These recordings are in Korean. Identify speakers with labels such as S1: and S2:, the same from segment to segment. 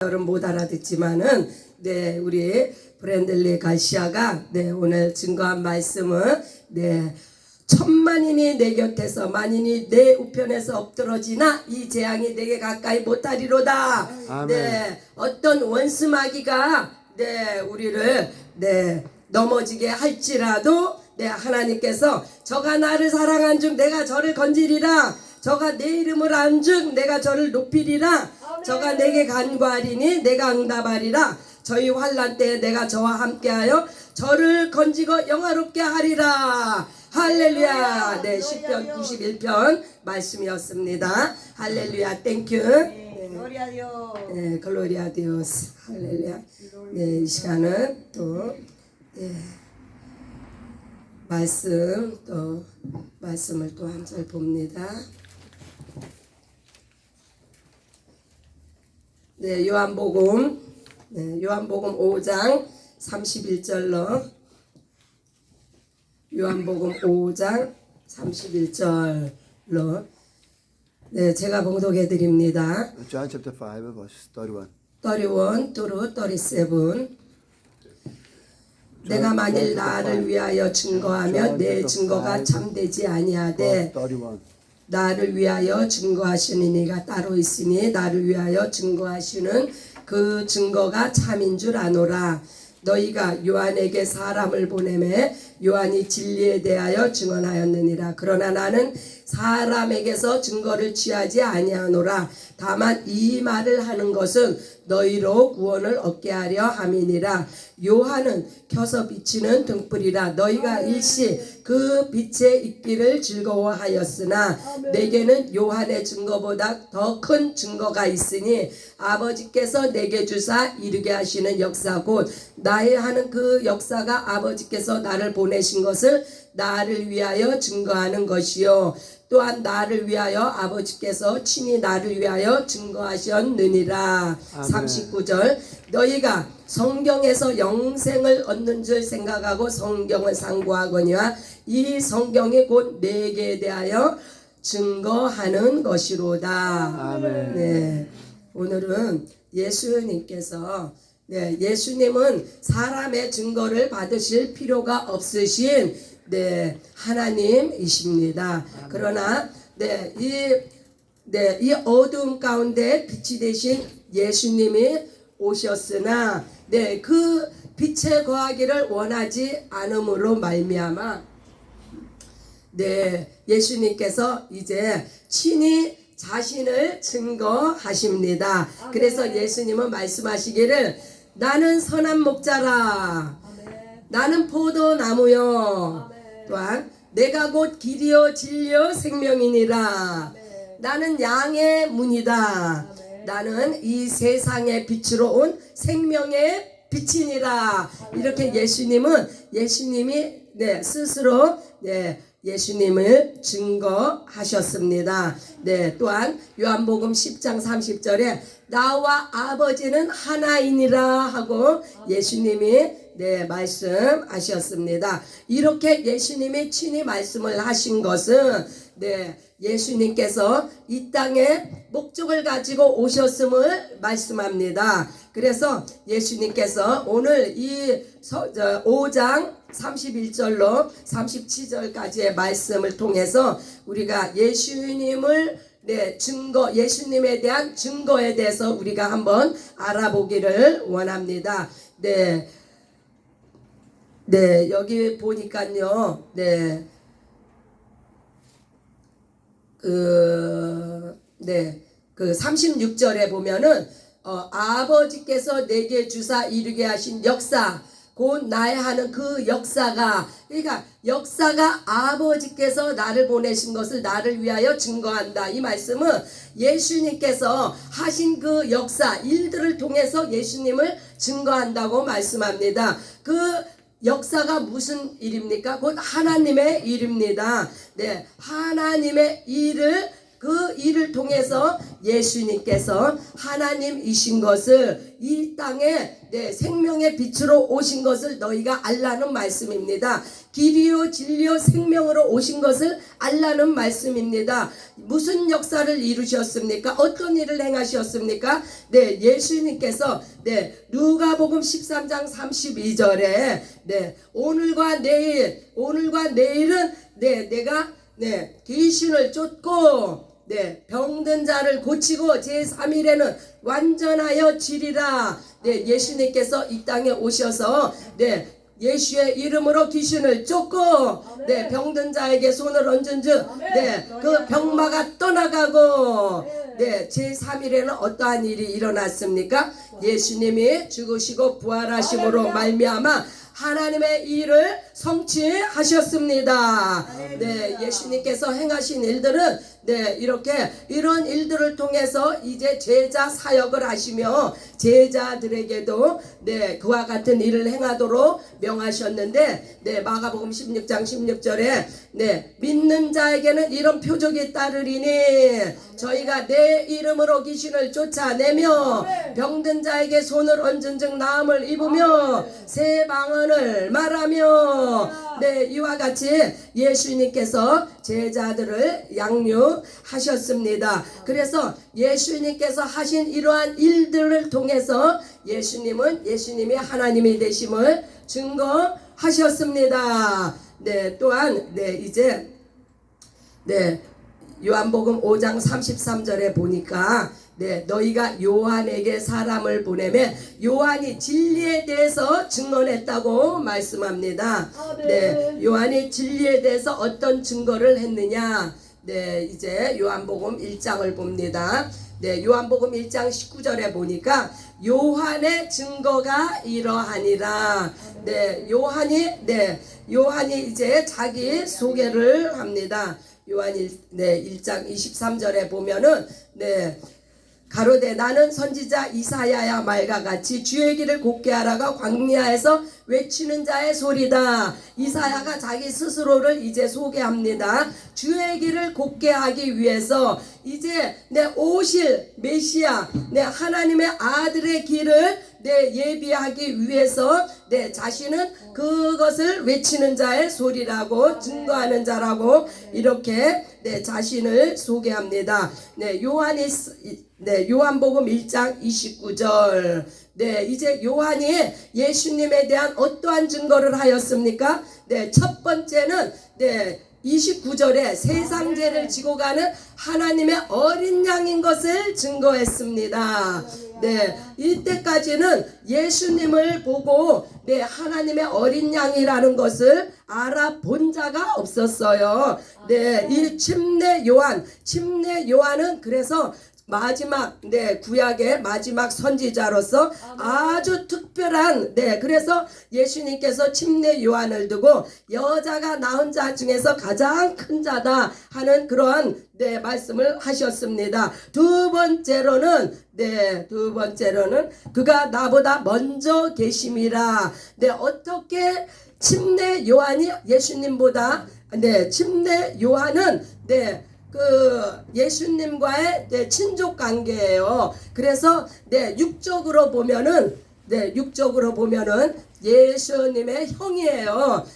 S1: 여러분 못 알아듣지만은 네 우리 브랜들리 가시아가 네 오늘 증거한 말씀은 네 천만인이 내 곁에서 만인이 내 우편에서 엎드러지나 이 재앙이 내게 가까이 못하리로다.
S2: 아멘.
S1: 네 어떤 원수마귀가 네 우리를 네 넘어지게 할지라도 네 하나님께서 저가 나를 사랑한 중 내가 저를 건지리라. 저가 내 이름을 안 중 내가 저를 높이리라. 저가 내게 간구하리니 내가 응답하리라. 저희 환난 때에 내가 저와 함께하여 저를 건지고 영화롭게 하리라. 할렐루야. 네, 시편 91편 말씀이었습니다. 할렐루야. 땡큐.
S3: Gloria a Dios.
S1: 네, 글로리아 디오스. 할렐루야. 네, 이 시간은 또 네, 말씀을 또 한 절 봅니다. 네, 요한복음 5장 31절로 요한복음 5장 31절로 네, 제가 봉독해 드립니다.
S2: John chapter 5 verse 31.
S1: 31 through 37. 내가 만일 나를 위하여 증거하면 내 증거가 참되지 아니하되
S2: 31.
S1: 나를 위하여 증거하시는 이가 따로 있으니 나를 위하여 증거하시는 그 증거가 참인 줄 아노라. 너희가 요한에게 사람을 보내매 요한이 진리에 대하여 증언하였느니라. 그러나 나는 사람에게서 증거를 취하지 아니하노라. 다만 이 말을 하는 것은 너희로 구원을 얻게 하려 함이니라. 요한은 켜서 비치는 등불이라. 너희가 일시 그 빛에 있기를 즐거워하였으나 내게는 요한의 증거보다 더 큰 증거가 있으니 아버지께서 내게 주사 이루게 하시는 역사 곧 나의 하는 그 역사가 아버지께서 나를 보내신 것을 나를 위하여 증거하는 것이요 또한 나를 위하여 아버지께서 친히 나를 위하여 증거하셨느니라.
S2: 아멘.
S1: 39절 너희가 성경에서 영생을 얻는 줄 생각하고 성경을 상고하거니와 이 성경이 곧 내게 대하여 증거하는 것이로다.
S2: 아멘.
S1: 네, 오늘은 예수님께서 네, 예수님은 사람의 증거를 받으실 필요가 없으신 네, 하나님이십니다. 그러나 이 어두움 가운데 빛이 되신 예수님이 오셨으나 네, 그 빛에 거하기를 원하지 않음으로 말미암아 네, 예수님께서 이제 친히 자신을 증거하십니다. 그래서 예수님은 말씀하시기를 나는 선한 목자라. 나는 포도나무요. 또한 내가 곧 길이요 진리요 생명이니라. 나는 양의 문이다. 나는 이 세상의 빛으로 온 생명의 빛이니라. 이렇게 예수님이 네, 스스로 네, 예수님을 증거하셨습니다. 네, 또한 요한복음 10장 30절에 나와 아버지는 하나이니라 하고 예수님이 네, 말씀하셨습니다. 이렇게 예수님이 친히 말씀을 하신 것은 네, 예수님께서 이 땅에 목적을 가지고 오셨음을 말씀합니다. 그래서 예수님께서 오늘 이 5장 31절로 37절까지의 말씀을 통해서 우리가 예수님의 대한 증거에 대해서 우리가 한번 알아보기를 원합니다. 네, 여기 보니까요, 그 36절에 보면은 아버지께서 내게 주사 이루게 하신 역사 곧 나의 하는 그 역사가 그러니까 역사가 아버지께서 나를 보내신 것을 나를 위하여 증거한다. 이 말씀은 예수님께서 하신 그 역사 일들을 통해서 예수님을 증거한다고 말씀합니다. 그 역사가 무슨 일입니까? 곧 하나님의 일입니다. 네, 하나님의 일을 그 일을 통해서 예수님께서 하나님이신 것을 이 땅에 생명의 빛으로 오신 것을 너희가 알라는 말씀입니다. 길이요 진리요 생명으로 오신 것을 알라는 말씀입니다. 무슨 역사를 이루셨습니까? 어떤 일을 행하셨습니까? 예수님께서 누가복음 13장 32절에 오늘과 내일은 내가 귀신을 쫓고 병든 자를 고치고 제3일에는 완전하여 지리라. 예수님께서 이 땅에 오셔서 예수의 이름으로 귀신을 쫓고 병든 자에게 손을 얹은즉 그 병마가 떠나가고 제3일에는 어떠한 일이 일어났습니까? 예수님이 죽으시고 부활하심으로 말미암아 하나님의 일을 성취하셨습니다. 예수님께서 행하신 일들은 이런 일들을 통해서 이제 제자 사역을 하시며 제자들에게도 그와 같은 일을 행하도록 명하셨는데 마가복음 16장 16절에 믿는 자에게는 이런 표적이 따르리니 저희가 내 이름으로 귀신을 쫓아내며 병든 자에게 손을 얹은 즉 나음을 입으며 새 방언을 말하며 이와 같이 예수님께서 제자들을 양육하셨습니다. 그래서 예수님께서 하신 이러한 일들을 통해서 예수님이 하나님이 되심을 증거하셨습니다. 또한 이제 요한복음 5장 33절에 보니까 너희가 요한에게 사람을 보내매 요한이 진리에 대해서 증언했다고 말씀합니다. 요한이 진리에 대해서 어떤 증거를 했느냐? 이제 요한복음 1장을 봅니다. 요한복음 1장 19절에 보니까 요한의 증거가 이러하니라. 요한이 이제 자기 소개를 합니다. 요한 1장 23절에 보면은 가로되 나는 선지자 이사야야 말과 같이 주의 길을 곧게 하라가 광야에서 외치는 자의 소리다. 이사야가 자기 스스로를 이제 소개합니다. 주의 길을 곧게 하기 위해서 이제 오실 메시아 하나님의 아들의 길을 예비하기 위해서 자신은 그것을 외치는 자의 소리라고 증거하는 자라고 이렇게 자신을 소개합니다. 요한복음 1장 29절. 이제 요한이 예수님에 대한 어떠한 증거를 하였습니까? 첫 번째는 29절에 세상 죄를 지고 가는 하나님의 어린 양인 것을 증거했습니다. 이때까지는 예수님을 보고 하나님의 어린 양이라는 것을 알아본 자가 없었어요. 이 침례 요한은 그래서 마지막 구약의 마지막 선지자로서 아주 특별한 그래서 예수님께서 침례 요한을 두고 여자가 낳은 자 중에서 가장 큰 자다 하는 그러한 말씀을 하셨습니다. 두 번째로는 그가 나보다 먼저 계심이라. 어떻게 침례 요한이 예수님보다 침례 요한은 예수님과의 친족 관계예요. 그래서 육적으로 보면은 예수님의 형이에요.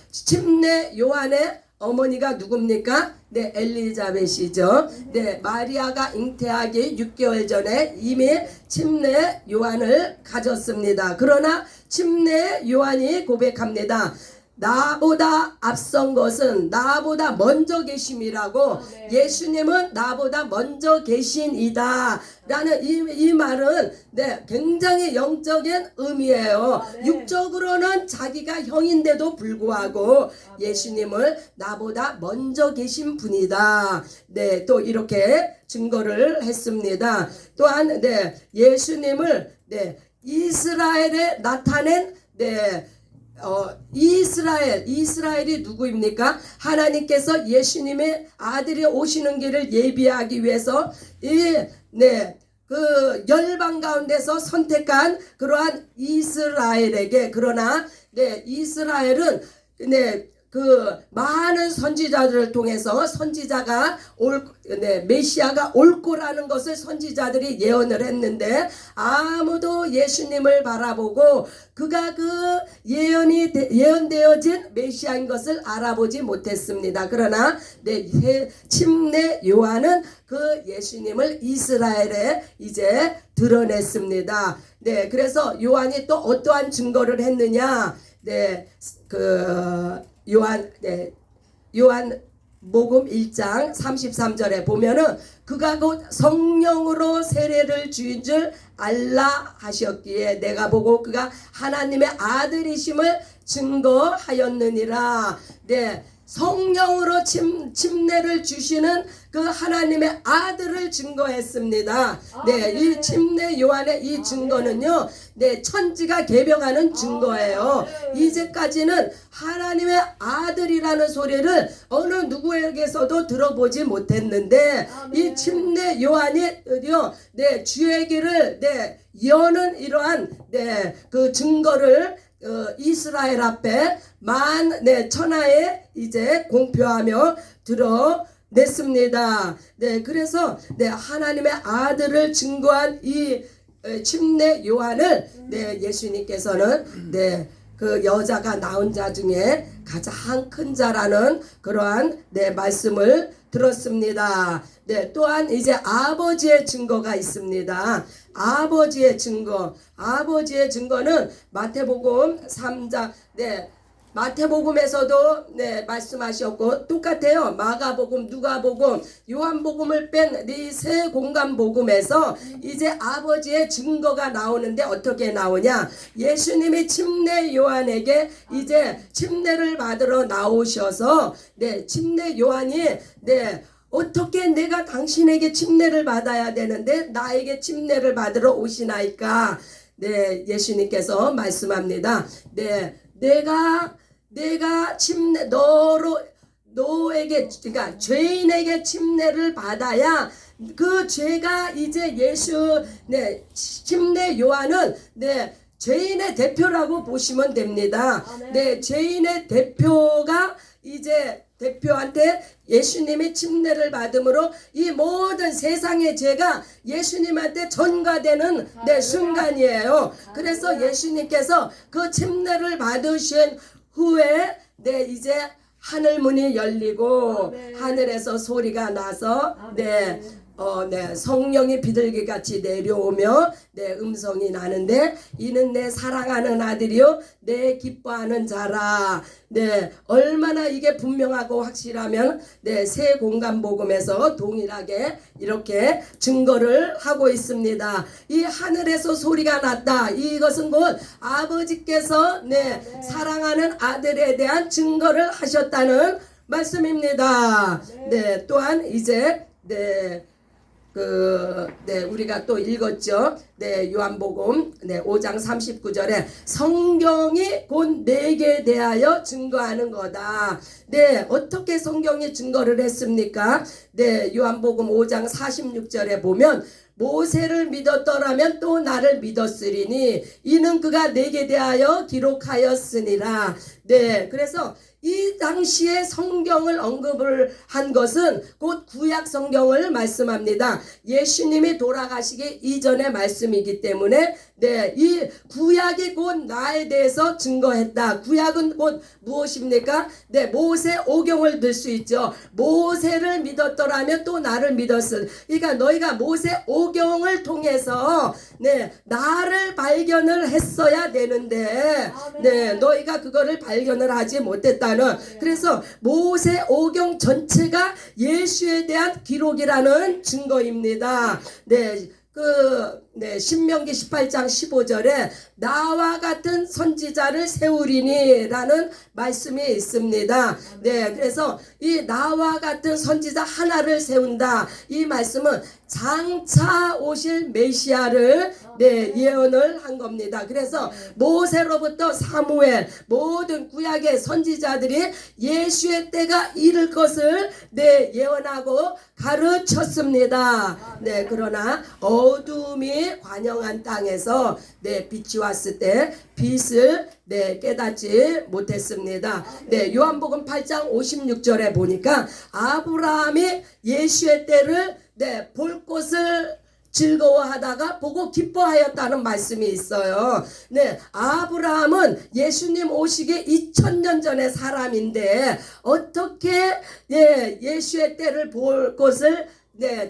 S1: 침례 요한의 어머니가 누굽니까? 엘리자벳이죠. 마리아가 잉태하기 6개월 전에 이미 침례 요한을 가졌습니다. 그러나 침례 요한이 고백합니다. 나보다 앞선 것은 나보다 먼저 계심이라고. 예수님은 나보다 먼저 계신이다 라는 이 말은 굉장히 영적인 의미예요. 육적으로는 자기가 형인데도 불구하고 예수님을 나보다 먼저 계신 분이다. 또 이렇게 증거를 했습니다. 또한 예수님을 이스라엘에 나타낸 이스라엘이 누구입니까? 하나님께서 예수님의 아들이 오시는 길을 예비하기 위해서 그 열방 가운데서 선택한 그러한 이스라엘에게, 그러나 이스라엘은 그 많은 선지자들을 통해서 선지자가 메시아가 올 거라는 것을 선지자들이 예언을 했는데 아무도 예수님을 바라보고 그가 그 예언되어진 메시아인 것을 알아보지 못했습니다. 그러나 침례 요한은 그 예수님을 이스라엘에 이제 드러냈습니다. 네, 그래서 요한이 또 어떠한 증거를 했느냐? 요한복음 1장 33절에 보면은 그가 곧 성령으로 세례를 주인 줄 알라 하셨기에 내가 보고 그가 하나님의 아들이심을 증거하였느니라. 네, 성령으로 침례를 주시는 그 하나님의 아들을 증거했습니다. 네, 이 침례 요한의 이 증거는요, 천지가 개병하는 증거예요. 이제까지는 하나님의 아들이라는 소리를 어느 누구에게서도 들어보지 못했는데 이 침례 요한이요, 주의 길을 여는 이러한 그 증거를 이스라엘 앞에 천하에 이제 공표하며 드러냈습니다. 그래서 하나님의 아들을 증거한 이 침례 요한을 예수님께서는 그 여자가 낳은 자 중에 가장 큰 자라는 그러한 말씀을 들었습니다. 또한 이제 아버지의 증거가 있습니다. 아버지의 증거는 마태복음 3장 마태복음에서도 말씀하셨고 똑같아요. 마가복음, 누가복음, 요한복음을 뺀 이 세 공간복음에서 이제 아버지의 증거가 나오는데 어떻게 나오냐? 예수님이 침례 요한에게 이제 침례를 받으러 나오셔서 침례 요한이 어떻게 내가 당신에게 침례를 받아야 되는데 나에게 침례를 받으러 오시나이까? 예수님께서 말씀합니다. 내가 침례 너에게 그러니까 죄인에게 침례를 받아야 그 죄가 이제 침례 요한은 죄인의 대표라고 보시면 됩니다. 죄인의 대표가 이제 대표한테 예수님의 침례를 받음으로 이 모든 세상의 죄가 예수님한테 전가되는 순간이에요. 그래서 예수님께서 그 침례를 받으신 후에 이제 하늘 문이 열리고 하늘에서 소리가 나서 성령이 비둘기같이 내려오며 음성이 나는데 이는 내 사랑하는 아들이요 내 기뻐하는 자라. 얼마나 이게 분명하고 확실하면 새 공간복음에서 동일하게 이렇게 증거를 하고 있습니다. 이 하늘에서 소리가 났다. 이것은 곧 아버지께서 사랑하는 아들에 대한 증거를 하셨다는 말씀입니다. 또한 이제 우리가 또 읽었죠. 요한복음 5장 39절에 성경이 곧 내게 대하여 증거하는 거다. 어떻게 성경이 증거를 했습니까? 요한복음 5장 46절에 보면 모세를 믿었더라면 또 나를 믿었으리니 이는 그가 내게 대하여 기록하였으니라. 그래서 이 당시에 성경을 언급을 한 것은 곧 구약 성경을 말씀합니다. 예수님이 돌아가시기 이전의 말씀이기 때문에 이 구약이 곧 나에 대해서 증거했다. 구약은 곧 무엇입니까? 모세 오경을 들 수 있죠. 모세를 믿었더라면 또 나를 믿었을. 그러니까 너희가 모세 오경을 통해서 나를 발견을 했어야 되는데 너희가 그거를 발견을 하지 못했다는. 그래서 모세 오경 전체가 예수에 대한 기록이라는 증거입니다. 신명기 18장 15절에 나와 같은 선지자를 세우리니 라는 말씀이 있습니다. 그래서 이 나와 같은 선지자 하나를 세운다. 이 말씀은 장차 오실 메시아를 예언을 한 겁니다. 그래서 모세로부터 사무엘 모든 구약의 선지자들이 예수의 때가 이를 것을 예언하고 가르쳤습니다. 그러나 어둠이 아브라함이 관영한 땅에서 빛이 왔을 때 빛을 깨닫지 못했습니다. 요한복음 8장 56절에 보니까 아브라함이 예수의 때를 볼 것을 즐거워하다가 보고 기뻐하였다는 말씀이 있어요. 아브라함은 예수님 오시기 2000년 전의 사람인데 어떻게 예수의 때를 볼 것을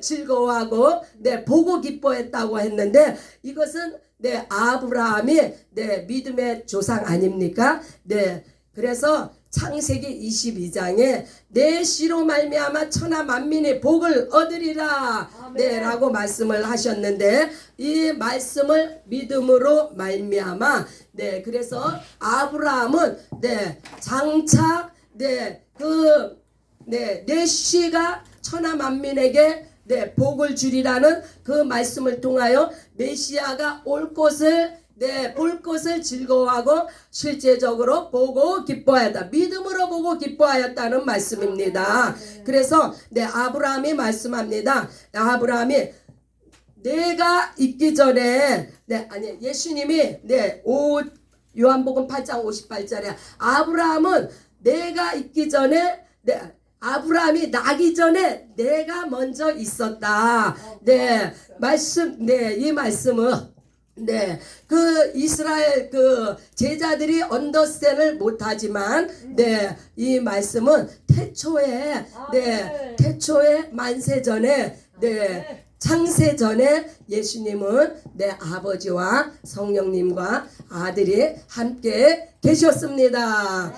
S1: 즐거워하고 보고 기뻐했다고 했는데 이것은 아브라함이 믿음의 조상 아닙니까? 그래서 창세기 22장에 내 씨로 말미암아 천하 만민이 복을 얻으리라 라고 말씀을 하셨는데 이 말씀을 믿음으로 말미암아 그래서 아브라함은 장차 내 씨가 천하 만민에게 복을 주리라는 그 말씀을 통하여 메시아가 올 것을 볼 것을 즐거워하고 실제적으로 보고 기뻐하였다. 믿음으로 보고 기뻐하였다는 말씀입니다. 그래서 아브라함이 말씀합니다. 아브라함이 내가 있기 전에 예수님이 요한복음 8장 58절에 아브라함은 내가 있기 전에 아브라함이 나기 전에 내가 먼저 있었다. 이 말씀은 그 이스라엘 그 제자들이 언더스탠을 못하지만 이 말씀은 태초에 만세전에 창세전에 예수님은 아버지와 성령님과 아들이 함께 계셨습니다.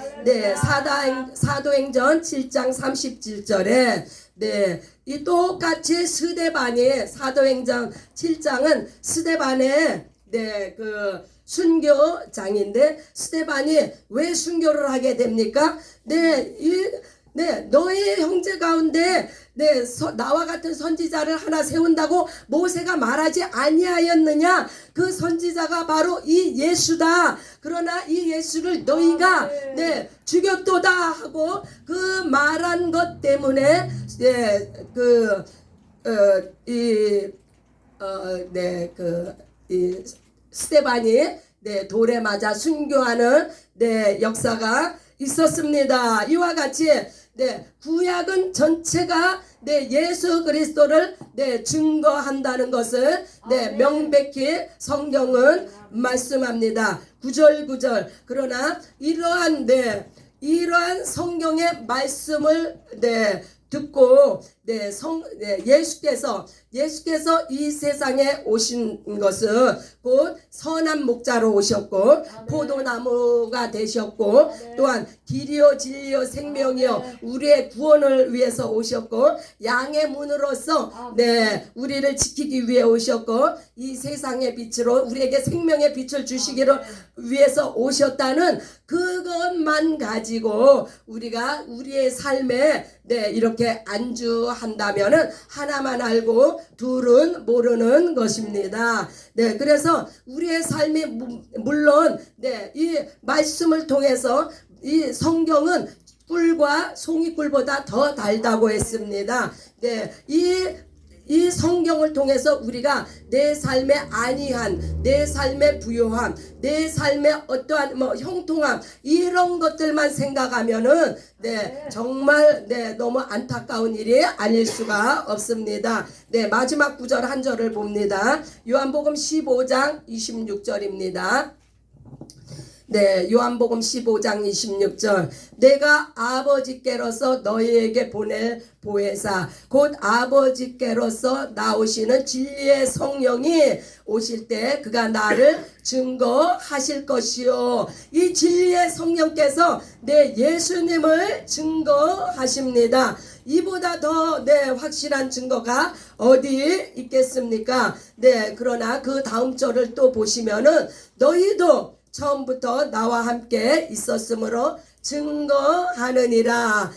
S1: 사도행전 7장 37절에 이 똑같이 스데반이 사도행전 7장은 스데반의 그 순교장인데 스데반이 왜 순교를 하게 됩니까? 너의 형제 가운데 나와 같은 선지자를 하나 세운다고 모세가 말하지 아니하였느냐? 그 선지자가 바로 이 예수다. 그러나 이 예수를 너희가 죽였도다 하고 그 말한 것 때문에 스데반이 돌에 맞아 순교하는 역사가 있었습니다. 이와 같이 구약은 전체가 예수 그리스도를 증거한다는 것을 명백히 성경은 말씀합니다. 구절구절. 그러나 이러한 성경의 말씀을 듣고 예수께서 이 세상에 오신 것은 곧 선한 목자로 오셨고 포도나무가 되셨고 또한 길이요 진리요 생명이요 우리의 구원을 위해서 오셨고 양의 문으로서 우리를 지키기 위해 오셨고 이 세상의 빛으로 우리에게 생명의 빛을 주시기를 위해서 오셨다는 그것만 가지고 우리가 우리의 삶에 이렇게 안주한다면은 하나만 알고 둘은 모르는 것입니다. 그래서 우리의 삶이 물론 이 말씀을 통해서 이 성경은 꿀과 송이꿀보다 더 달다고 했습니다. 이 성경을 통해서 우리가 내 삶의 안위함, 내 삶의 부요함, 내 삶의 어떠한 형통함 이런 것들만 생각하면은 정말 너무 안타까운 일이 아닐 수가 없습니다. 마지막 구절 한 절을 봅니다. 요한복음 15장 26절입니다. 요한복음 15장 26절 내가 아버지께로서 너희에게 보낼 보혜사 곧 아버지께로서 나오시는 진리의 성령이 오실 때 그가 나를 증거하실 것이요. 이 진리의 성령께서 예수님을 증거하십니다. 이보다 더 확실한 증거가 어디 있겠습니까? 그러나 그 다음 절을 또 보시면은 너희도 처음부터 나와 함께 있었으므로 증거하느니라.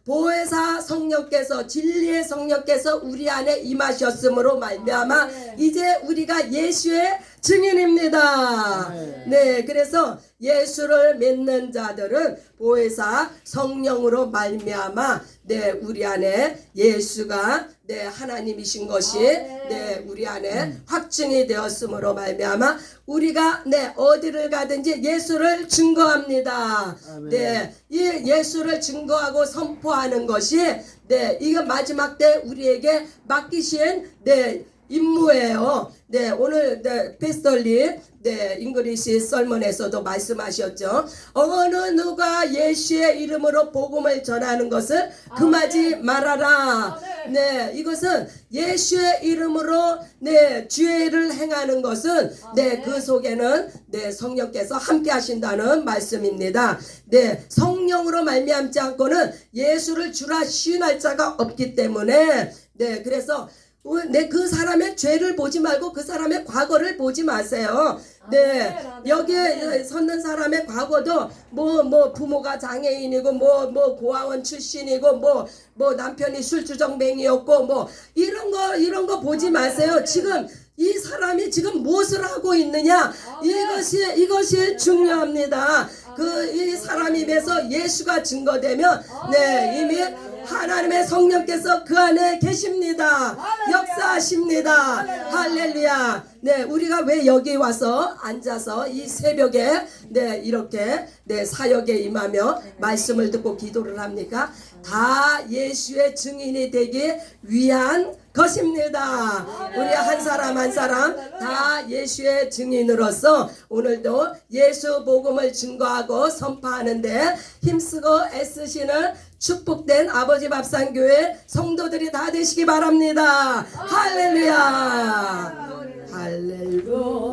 S1: 보혜사 성령께서 진리의 성령께서 우리 안에 임하셨으므로 말미암아 이제 우리가 예수의 증인입니다. 네, 그래서 예수를 믿는 자들은 보혜사 성령으로 말미암아 네 우리 안에 예수가 네 하나님이신 것이 네 우리 안에 확증이 되었으므로 말미암아 우리가 네 어디를 가든지 예수를 증거합니다. 네, 이 예수를 증거하고 선포하는 것이 네 이거 마지막 때 우리에게 맡기신 네 임무예요. 네, 오늘 네, 패스터리 네, 잉글리시 설문에서도 말씀하셨죠. 어느 누가 예수의 이름으로 복음을 전하는 것을 금하지 말아라. 네, 이것은 예수의 이름으로 네, 죄를 행하는 것은 네, 그 속에는 네, 성령께서 함께 하신다는 말씀입니다. 네, 성령으로 말미암지 않고는 예수를 주라 시인할 자가 없기 때문에 네, 그래서 네, 그 사람의 죄를 보지 말고 그 사람의 과거를 보지 마세요. 네, 여기에 섰는 사람의 과거도 뭐 부모가 장애인이고 뭐 고아원 출신이고 뭐 남편이 술주정뱅이였고 뭐 이런 거 보지 마세요. 지금 이 사람이 지금 무엇을 하고 있느냐 이것이 중요합니다. 그 이 사람 입에서 예수가 증거되면 네 이미 하나님의 성령께서 그 안에 계십니다. 역사하십니다. 할렐루야. 네, 우리가 왜 여기 와서 앉아서 이 새벽에 네 이렇게 네 사역에 임하며 말씀을 듣고 기도를 합니까? 다 예수의 증인이 되기 위한 것입니다. 우리 한 사람 한 사람 다 예수의 증인으로서 오늘도 예수 복음을 증거하고 선포하는데 힘쓰고 애쓰시는 축복된 아버지 밥상교회 성도들이 다 되시기 바랍니다. 할렐루야. 할렐루야.